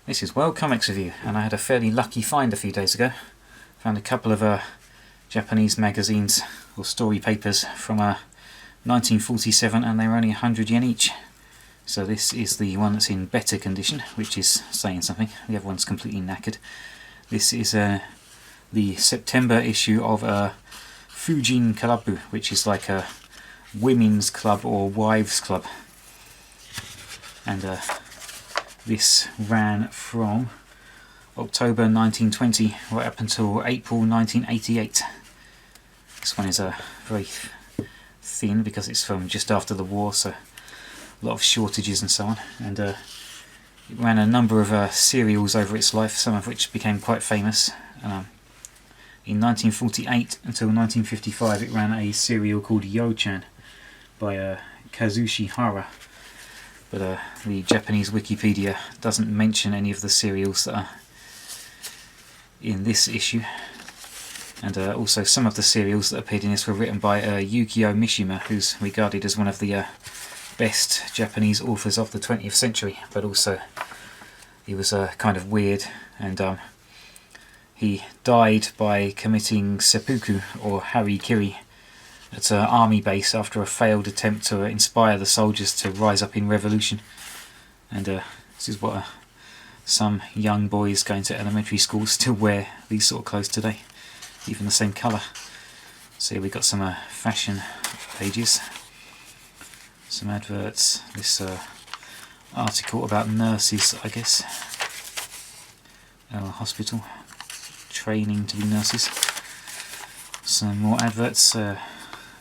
This is World Comics Review, and I had a fairly lucky find a few days ago. Found a couple of Japanese magazines or story papers from 1947, and they were only 100 yen each. So this is the one that's in better condition, which is saying something. The other one's completely knackered. This is the September issue of Fujin Kurabu, which is like a women's club or wives club. And this ran from October 1920 right up until April 1988. This one is very thin because it's from just after the war, so a lot of shortages and so on. And it ran a number of serials over its life, some of which became quite famous. In 1948 until 1955 it ran a serial called Yo-chan by Kazushi Hara. But the Japanese Wikipedia doesn't mention any of the serials that are in this issue. And also some of the serials that appeared in this were written by Yukio Mishima, who's regarded as one of the best Japanese authors of the 20th century. But also he was kind of weird, and he died by committing seppuku or harikiri at an army base after a failed attempt to inspire the soldiers to rise up in revolution. And this is what some young boys going to elementary school still wear, these sort of clothes today, even the same colour. So here we've got some fashion pages, some adverts, this article about nurses, I guess, hospital, training to be nurses, some more adverts,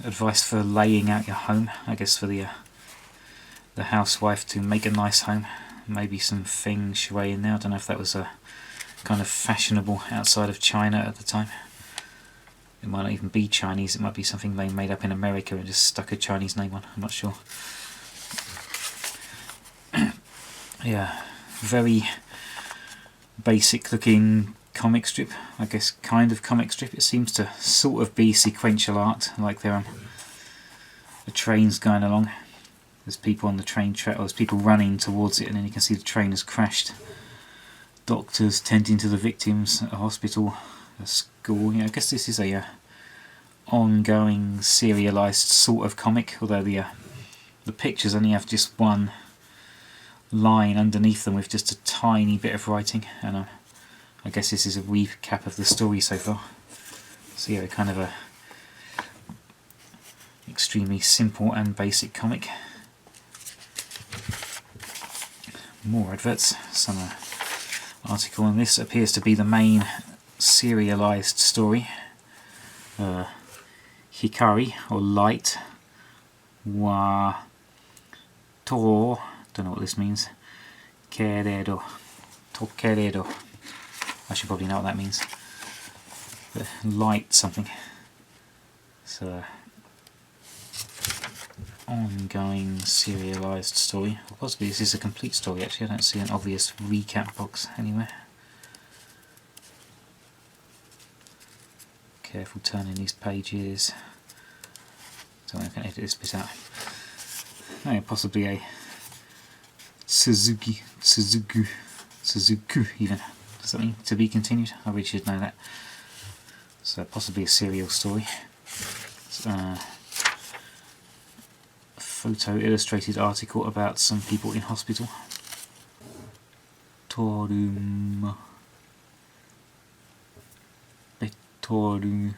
advice for laying out your home, I guess for the housewife to make a nice home. Maybe some feng shui in there. I don't know if that was kind of fashionable outside of China at the time. It might not even be Chinese, it might be something they made up in America and just stuck a Chinese name on, I'm not sure. Yeah, very basic looking comic strip, I guess kind of comic strip. It seems to sort of be sequential art, like the train's going along. There's people on the train track, or there's people running towards it, and then you can see the train has crashed. Doctors tending to the victims at a hospital, a school. I guess this is a ongoing serialized sort of comic, although the pictures only have just one line underneath them with just a tiny bit of writing, and I guess this is a recap of the story so far. So yeah, kind of a extremely simple and basic comic. More adverts, some article on this. Appears to be the main serialized story. Hikari, or light, wa to, don't know what this means, keredo, to keredo. I should probably know what that means. But light something. So, ongoing serialized story. Or possibly this is a complete story actually, I don't see an obvious recap box anywhere. Careful turning these pages. So I can edit this bit out. Oh, possibly a Suzuku even. Does that mean to be continued? I really should know that. So possibly a serial story. Photo illustrated article about some people in hospital. Torum. Betorum.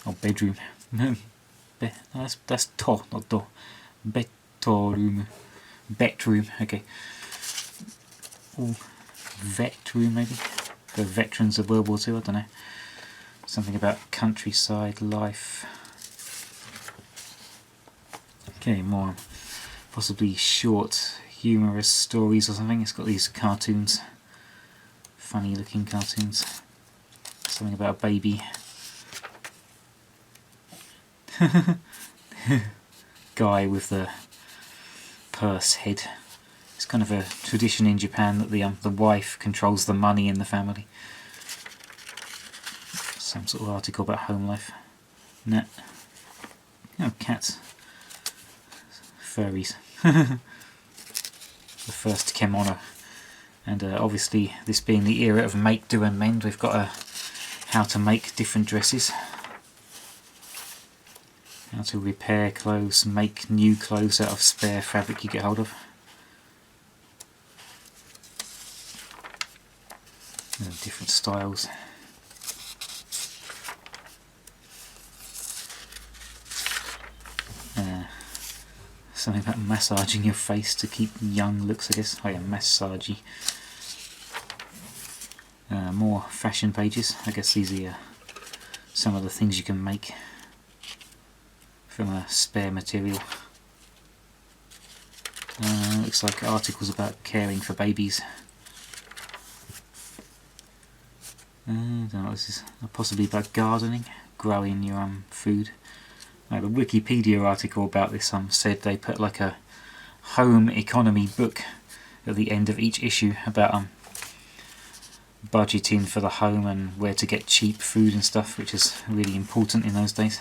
Oh, bedroom. That's to, not do. Betorum. Betroom, okay. Or vet room maybe? The veterans of World War II, I don't know. Something about countryside life. Okay, more possibly short, humorous stories or something. It's got these cartoons, funny looking cartoons. Something about a baby. Guy with the purse head. It's kind of a tradition in Japan that the wife controls the money in the family. Some sort of article about home life. Nah. Oh, cats. Furries. The first kimono And obviously, this being the era of make, do and mend, we've got how to make different dresses, how to repair clothes, make new clothes out of spare fabric you get hold of. Different styles. Something about massaging your face to keep young looks, I guess. Oh yeah, massagey. More fashion pages. I guess these are some of the things you can make from a spare material. Looks like articles about caring for babies. I don't know what this is. Possibly about gardening, growing your own food. The Wikipedia article about this said they put like a home economy book at the end of each issue about budgeting for the home and where to get cheap food and stuff, which is really important in those days.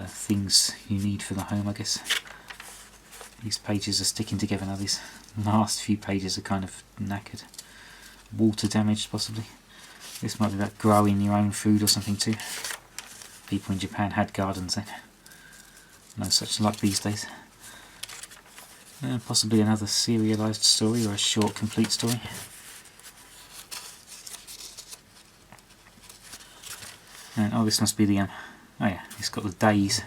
Things you need for the home, I guess. These pages are sticking together now. These last few pages are kind of knackered. Water damaged, possibly. This might be about growing your own food or something too. People in Japan had gardens then. No such luck these days. Possibly another serialised story or a short complete story. And this must be the oh yeah, it's got the days.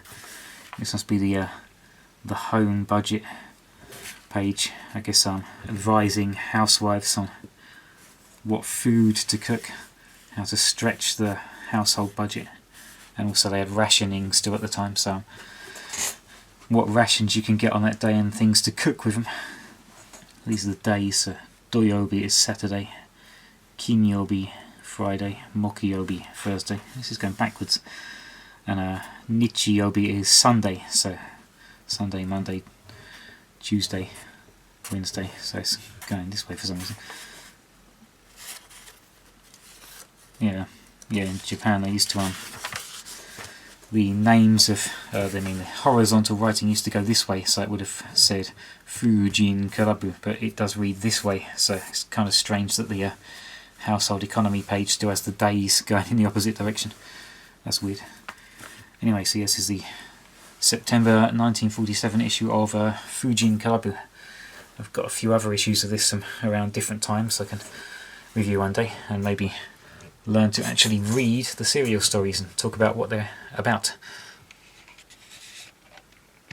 This must be the home budget page. I guess advising housewives on what food to cook, how to stretch the household budget. And also they had rationing still at the time, so what rations you can get on that day and things to cook with them. These are the days. So Doyobi is Saturday, Kinyobi Friday, Mokiyobi Thursday. This is going backwards. And Nichiyobi is Sunday, so Sunday, Monday, Tuesday, Wednesday. So it's going this way for some reason. Yeah, in Japan they used to the names of the horizontal writing used to go this way, so it would have said Fujin, Kurabu, but it does read this way, so it's kind of strange that the household economy page still has the days going in the opposite direction. That's weird. Anyway, so this is the September 1947 issue of Fujin Kurabu. I've got a few other issues of this around different times, so I can review one day and maybe learn to actually read the serial stories and talk about what they're about.